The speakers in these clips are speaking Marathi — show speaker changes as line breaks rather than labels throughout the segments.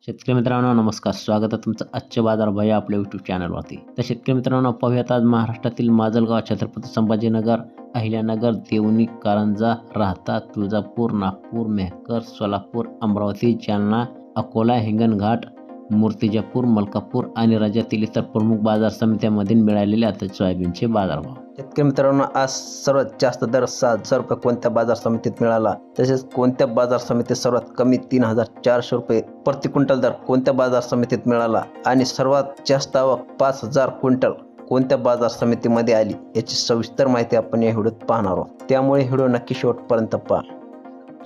शेतकरी मित्रांनो नमस्कार, स्वागत आहे तुमचं आजचे बाजार भाव आपल्या यूट्यूब चॅनलवरती. तर शेतकरी मित्रांनो पाहूयात आज महाराष्ट्रातील माजलगाव, छत्रपती संभाजीनगर, अहिल्यानगर, देवणी, कारंजा, राहता, तुळजापूर, नागपूर, मेहकर, सोलापूर, अमरावती, जालना, अकोला, हिंगणघाट, मूर्तिजापूर, मलकापूर आणि राज्यातील इतर प्रमुख बाजार समित्यांमधील मिळालेले आता सोयाबीनचे बाजारभाव.
शेतकरी मित्रांनो आज सर्वात जास्त दर 6,000 रुपये कोणत्या बाजार समितीत मिळाला, तसेच कोणत्या बाजार समितीत सर्वात कमी 3,400 रुपये प्रति क्विंटल दर कोणत्या बाजार समितीत मिळाला आणि सर्वात जास्त आवक 5,000 क्विंटल कोणत्या बाजार समितीमध्ये आली याची सविस्तर माहिती आपण या व्हिडिओत पाहणार आहोत. त्यामुळे व्हिडिओ नक्की शेवटपर्यंत पहा.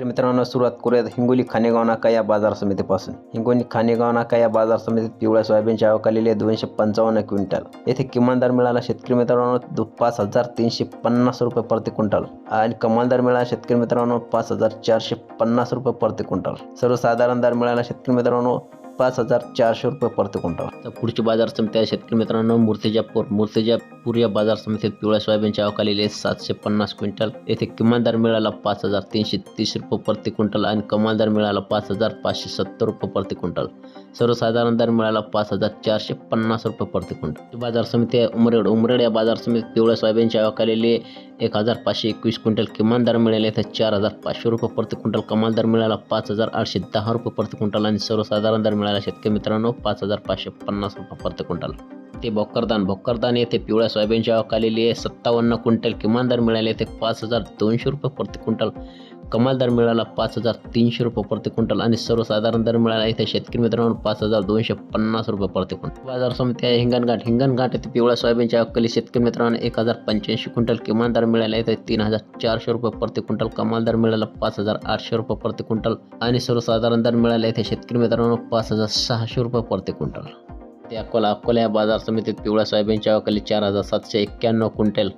मित्रांनो सुरुवात करूयात हिंगोली खानेगाव नाका या बाजार समितीपासून. हिंगोली खानेगाव नाका या बाजार समितीत पिवळ्या सोयाबीनची आवक आलेली आहे 255 क्विंटल. येथे किमान दर मिळाला शेतकरी मित्रांनो 5,350 रुपये प्रति क्विंटल आणि कमाल दर मिळाला शेतकरी मित्रांनो 5,450 रुपये प्रति क्विंटल. सर्वसाधारण दर मिळाला शेतकरी मित्रांनो 5,400 रुपये प्रति क्विंटल.
तर पुढची बाजार समिती आहे शेतकरी मित्रांनो मूर्तिजापूर या बाजार समितीत पिवळ्या सोयाबीनची आवक आलेली आहे 750 क्विंटल. येथे किमान दर मिळाला 5,330 रुपये प्रति क्विंटल आणि कमाल दर मिळाला 5,570 रुपये प्रति क्विंटल. सर्वसाधारण दर मिळाला 5,450 रुपये प्रति क्विंटल. बाजार समिती आहे उमरेड या बाजार समितीत पिवळ्या सोयाबीनची आवक आलेली आहे 1,521 क्विंटल. किमान दर मिळाले तर 4,500 रुपये प्रति क्विंटल. कमाल दर मिळाला 5,810 रुपये प्रति क्विंटल आणि सर्वसाधारण दर मिळाला शेतकरी मित्रांनो 5,550 रुपये प्रति क्विंटल. ते भोकरदान येथे पिवळ्या सोयाबीनची आवक आलेली आहे 57 क्विंटल. किमान दर मिळाले ते 5,200 रुपये प्रति क्विंटल. कमाल दर मिळाला 5,300 रुपये प्रति क्विंटल आणि सर्वसाधारण दर मिळाला इथे शेतकरी मित्रांनो 5,250 रुपये प्रति क्विंटल. बाजार समिती आहे हिंगणघाट येथे पिवळ्या सोयाबीनची आवक केली शेतकरी मित्रांनो 1,085 क्विंटल. किमान दर मिळाला इथे 3,400 रुपये प्रति क्विंटल. कमाल दर मिळाला 5,800 रुपये प्रति क्विंटल आणि सर्वसाधारण दर मिळाला इथे शेतकरी मित्रांनो 5,600 रुपये प्रति क्विंटल. ते अकोला या बाजार समितीत पिवळ्या सोयाबीनची आवक केली 4,791 क्विंटल.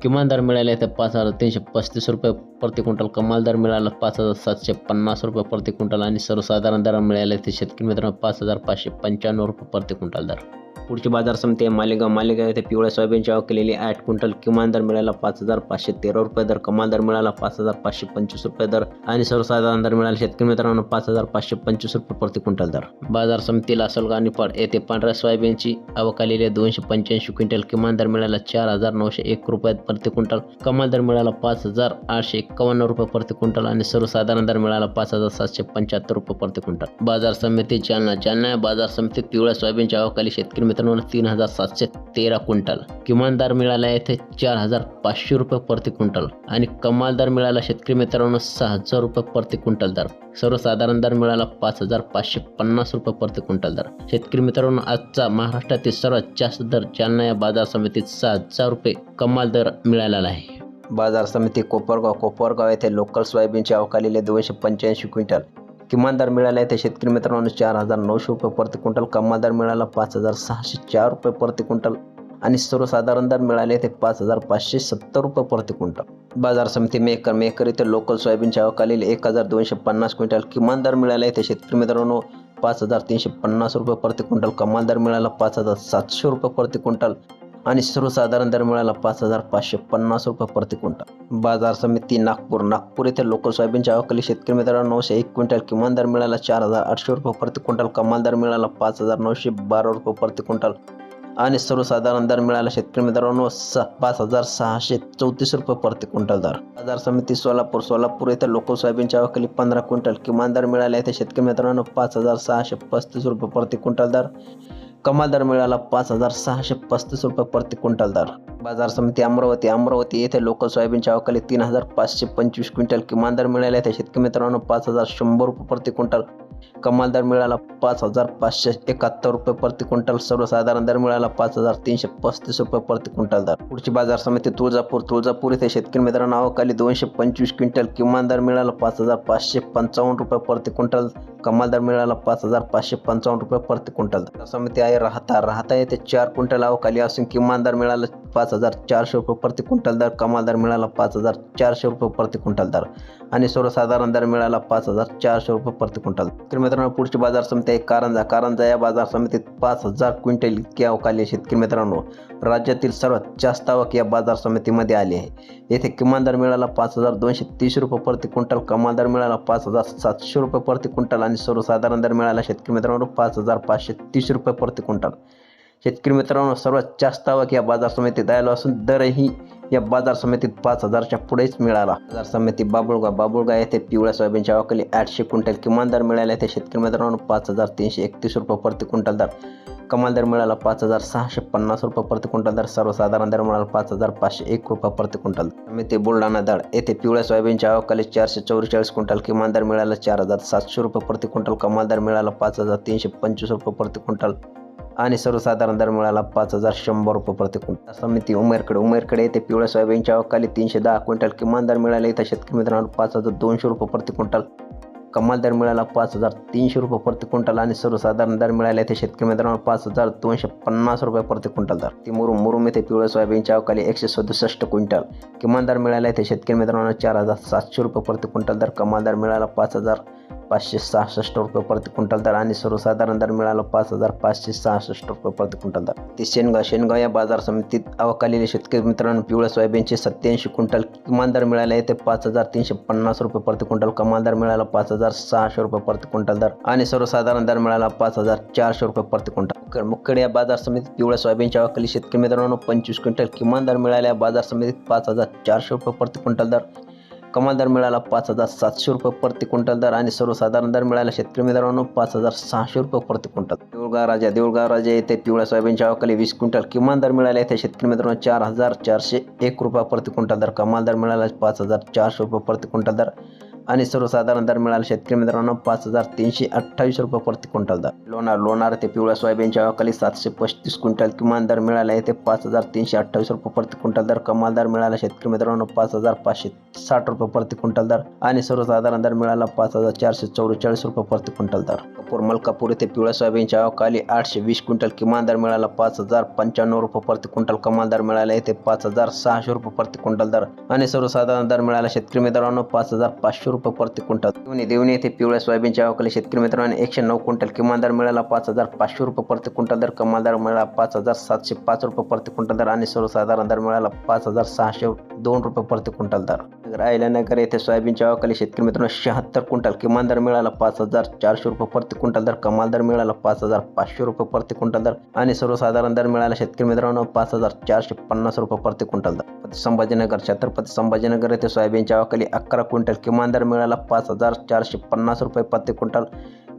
किमान दर मिळाले तर 5,335 रुपये प्रति क्विंटल. कमाल दर मिळाला 5,750 रुपये प्रति क्विंटल आणि सर्वसाधारण दर मिळाले ते शेतकरी मित्रांनो 5,595 रुपये प्रति क्विंटल दर. पुढची बाजार समिती आहे मालेगाव येथे पिवळ्या सोयाबीनची आवक केलेली 8 क्विंटल. किमान दर मिळाला 5,513 रुपये दर. कमाल दर मिळाला 5,525 रुपये दर आणि सर्वसाधारण दर मिळाला शेतकरी मित्रांनो 5,525 रुपये प्रति क्विंटल दर. बाजार समिती लासलगाव आणि निफाड येथे पांढऱ्या सोयाबीनची आवक आलेली आहे 285 क्विंटल. किमान दर मिळाला 4,901 रुपये प्रति क्विंटल. कमाल दर मिळाला 5,851 रुपये प्रति क्विंटल आणि सर्वसाधारण दर मिळाला 5,775 रुपये प्रति क्विंटल. बाजार समिती जालना बाजार समितीत पिवळ्या सोयाबीनची आवक आली शेतकरी मित्रांनो 3,713 क्विंटल. किमान दर मिळाला येथे 4,500 रुपये प्रति क्विंटल आणि कमाल दर मिळाला शेतकरी मित्रांनो 6,000 रुपये प्रति क्विंटल दर. सर्वसाधारण दर मिळाला 5,550 रुपये प्रति क्विंटल दर. शेतकरी मित्रांनो आजचा महाराष्ट्रातील सर्वात जास्त दर जालना या बाजार समितीत 6,000 रुपये कमाल दर मिळालेला आहे.
बाजार समिती कोपरगाव येथे लोकल सोयाबीनची आवक आलेली 285 क्विंटल. किमान दर मिळाला येथे शेतकरी मित्रांनो 4,900 रुपये प्रति क्विंटल. कमाल दर मिळाला 5,604 रुपये प्रति क्विंटल आणि सर्वसाधारण दर मिळाले ते 5,570 रुपये प्रति क्विंटल. बाजार समिती मेहकर येथे लोकल सोयाबीनची आवक आलेली 1,250 क्विंटल. किमान दर मिळाला येथे शेतकरी मित्रांनो 5,350 रुपये प्रति क्विंटल. कमाल दर मिळाला 5,700 रुपये प्रति क्विंटल आणि सर्वसाधारण दर मिळाला 5,550 रुपये प्रति क्विंटल. बाजार समिती नागपूर येथे लोकल सोयाबीनची आवक केली शेतकरी मित्रांनो 901 क्विंटल. किमान दर मिळाला 4,800 रुपये प्रति क्विंटल. कमाल दर मिळाला 5,912 रुपये प्रति क्विंटल आणि सर्वसाधारण दर मिळाला शेतकरी मित्रांनो 5,634 रुपये प्रति क्विंटल दर. बाजार समिती सोलापूर येथे लोकल सोयाबीनची आवक केली 15 क्विंटल. किमान दर मिळाला येथे शेतकरी मित्रांनो 5,635 रुपये प्रति क्विंटल दर. कमाल दर मिळाला 5,635 रुपये प्रति क्विंटल दर. बाजार समिती अमरावती येथे लोकल सोयाबीनची आवक केली 3,525 क्विंटल. किमान दर मिळाला येथे शेतकरी मित्रांनो 5,100 रुपये प्रति क्विंटल. कमाल दर मिळाला 5,571 रुपये प्रति क्विंटल. सर्वसाधारण दर मिळाला 5,335 रुपये प्रति क्विंटल दर. पुढची बाजार समिती तुळजापूर येथे शेतकरी मित्रांनो आवक आली 225 क्विंटल. किमान दर मिळाला 5,555 रुपये प्रति क्विंटल. कमाल दर मिळाला 5,555 रुपये प्रति क्विंटल. समिती आहे राहता येथे 4 क्विंटल आवक आली असून किमान दर मिळाला 5,400 रुपये प्रति क्विंटल दर, कमाल दर मिळाला 5,400 रुपये प्रति क्विंटल दर आणि सर्वसाधारण दर मिळाला 5,400 रुपये प्रति क्विंटल. तर मित्रांनो, पुढची बाजार समिती आहे कारंजा या बाजार समितीत 5,000 क्विंटल इतकी आवक आली. शेतकरी मित्रांनो, राज्यातील सर्वात जास्त आवक या बाजार समितीमध्ये आली आहे. येथे किमान दर मिळाला 5,230 रुपये प्रति क्विंटल, कमाल दर मिळाला 5,700 रुपये प्रति क्विंटल आणि सर्वसाधारण दर मिळाला शेतकरी मित्रांनो 5,530 रुपये प्रति क्विंटल. शेतकरी मित्रांनो, सर्वात जास्त आवक या बाजार समितीत आला असून दरही या बाजार समितीत 5,000च्या पुढेच मिळाला. बाजार समिती बाबुळगाव येथे पिवळ्या सोयाबीनच्या आवकाली 800 क्विंटल, किमान दर मिळाला येथे शेतकरी मित्रांनो 5,331 रुपये प्रति क्विंटल दर, कमाल दर मिळाला 5,650 रुपये प्रति क्विंटल दर, सर्वसाधारण दर मिळाला 5,501 रुपये प्रति क्विंटल. समिती बुलढाणा येथे पिवळ्या सोयाबीनच्या आवकाली 444 क्विंटल, किमान दर मिळाला 4,700 रुपये प्रति क्विंटल, कमाल दर मिळाला 5,325 रुपये प्रति क्विंटल आणि सर्वसाधारण दर मिळाला 5,100 रुपये प्रति क्विंटल. समिती उमेरकडे येथे पिवळ्या सोयाबीनच्या आवकाली 310 क्विंटल, किमान दर मिळाला इथं शेतकरी मित्रांनो 5,200 रुपये प्रति क्विंटल, कमाल दर मिळाला 5,300 रुपये प्रति क्विंटल आणि सर्वसाधारण दर मिळाला येथे शेतकरी मित्रांनो 5,250 रुपये प्रति क्विंटल दर. ती मुरुम येथे पिवळ्या सोयाबीनच्या आवकाली 167 क्विंटल, किमान दर मिळाला येथे शेतकरी मित्रांनो 4,700 रुपये प्रति क्विंटल दर, कमाल दर मिळाला 5,566 रुपये प्रति क्विंटल दर आणि सर्वसाधारण दर मिळाला 5,566 रुपये प्रति क्विंटल दर. ती शेनगाव या बाजार समितीत आवक आलेले शेतकरी मित्रांनो पिवळ्या सोयाबीनचे 87 क्विंटल, किमान दर मिळाला येथे 5,350 रुपये प्रति क्विंटल, कमाल दर मिळाला 5,600 रुपये प्रति क्विंटल दर आणि सर्वसाधारण दर मिळाला 5,400 रुपये प्रति क्विंटल. मुखेड या बाजार समितीत पिवळ्या सोयाबीनच्या आवकाली शेतकरी मित्रांनो 25 क्विंटल, किमान दर मिळाला या बाजार समितीत 5,400 रुपये प्रति क्विंटल दर, कमाल दर मिळाला 5,700 रुपये प्रति क्विंटल दर आणि सर्वसाधारण दर मिळाला शेतकरी मित्रांनो 5,600 रुपये प्रति क्विंटल. देऊळगाव राजा येथे पिवळ्या सोयाबीनच्या आवकाली 20 क्विंटल, किमान दर मिळाला येथे शेतकरी मित्रांनो 4,401 रुपये प्रति क्विंटल दर, कमाल दर मिळाला 5,400 रुपये प्रति क्विंटल दर आणि सर्वसाधारण दर मिळाला शेतकरी मित्रांनो 5,328 रुपये प्रति क्विंटल दर. लोणार येथे पिवळ्या सोयाबीनच्या आवकाली 735 क्विंटल, किमान दर मिळाला येथे 5,328 रुपये प्रति क्विंटल दर, कमाल दर मिळाला शेतकरी मित्रांनो 5,560 रुपये प्रति क्विंटल दर आणि सर्वसाधारण दर मिळाला 5,444 रुपये प्रति क्विंटल दर. मलकापूर येथे पिवळ्या सोयाबीनच्या आवकाली 820 क्विंटल, किमान दर मिळाला 5,095 रुपये प्रति क्विंटल, कमाल दर मिळाला येथे 5,600 रुपये प्रति क्विंटल दर आणि सर्वसाधारण दर मिळाला शेतकरी मित्रांनो 5,500 रुपये प्रति क्विंटल. देवणी येथे पिवळ्या सोयाबीनच्या आवकाली शेतकरी मित्रांनो 109 क्विंटल, किमान दर मिळाला 5,500 रुपये प्रति क्विंटल दर, कमाल दर मिळाला 5,705 रुपये प्रति क्विंटल दर आणि सर्वसाधारण दर मिळाला 5,602 रुपये प्रति क्विंटल दर. अहिल्यानगर येथे सोयाबीनच्या आवकाली शेतकरी मित्रांनो 76 क्विंटल, किमान दर मिळाला 5,400 रुपये प्रति क्विंटल दर, कमाल दर मिळाला 5,500 रुपये प्रति क्विंटल दर आणि सर्वसाधारण दर मिळाला शेतकरी मित्रांनो 5,450 रुपये प्रति क्विंटल दर. छत्रपती संभाजीनगर येथे सोयाबीनच्या आवकाली 11 क्विंटल, किमान दर मिळाला 5,450 रुपये प्रति क्विंटल,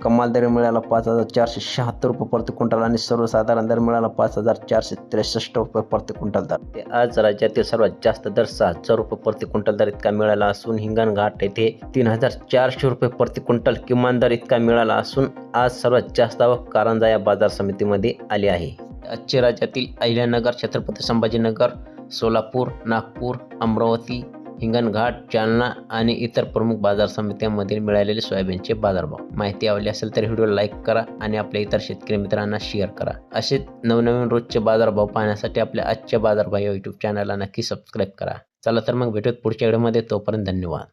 कमाल दर मिळाला 5,476 रुपये प्रति क्विंटल आणि सर्वसाधारण दर मिळाला 5,463 रुपये प्रति क्विंटल दर. आज राज्यातील सर्वात जास्त दर 6,000 रुपये प्रति क्विंटल दर इतका मिळाला असून हिंगणघाट येथे 3,400 रुपये प्रति क्विंटल किमान दर इतका मिळाला असून आज सर्वात जास्त आवक कारंजा या बाजार समितीमध्ये आली आहे. आजचे राज्यातील अहिल्यानगर, छत्रपती संभाजीनगर, सोलापूर, नागपूर, अमरावती, हिंगणघाट, जालना आणि इतर प्रमुख बाजार समित्यांमधील मिळालेले सोयाबीनचे बाजारभाव. माहिती आवडली असेल तर व्हिडिओ लाईक करा आणि आपल्या इतर शेतकरी मित्रांना शेअर करा. असेच नवनवीन रोजचे बाजारभाव पाहण्यासाठी आपल्या आजच्या बाजारभाव या यूट्यूब चॅनलला नक्की सबस्क्राईब करा. चला तर मग भेटूत पुढच्या व्हिडिओमध्ये. तोपर्यंत धन्यवाद.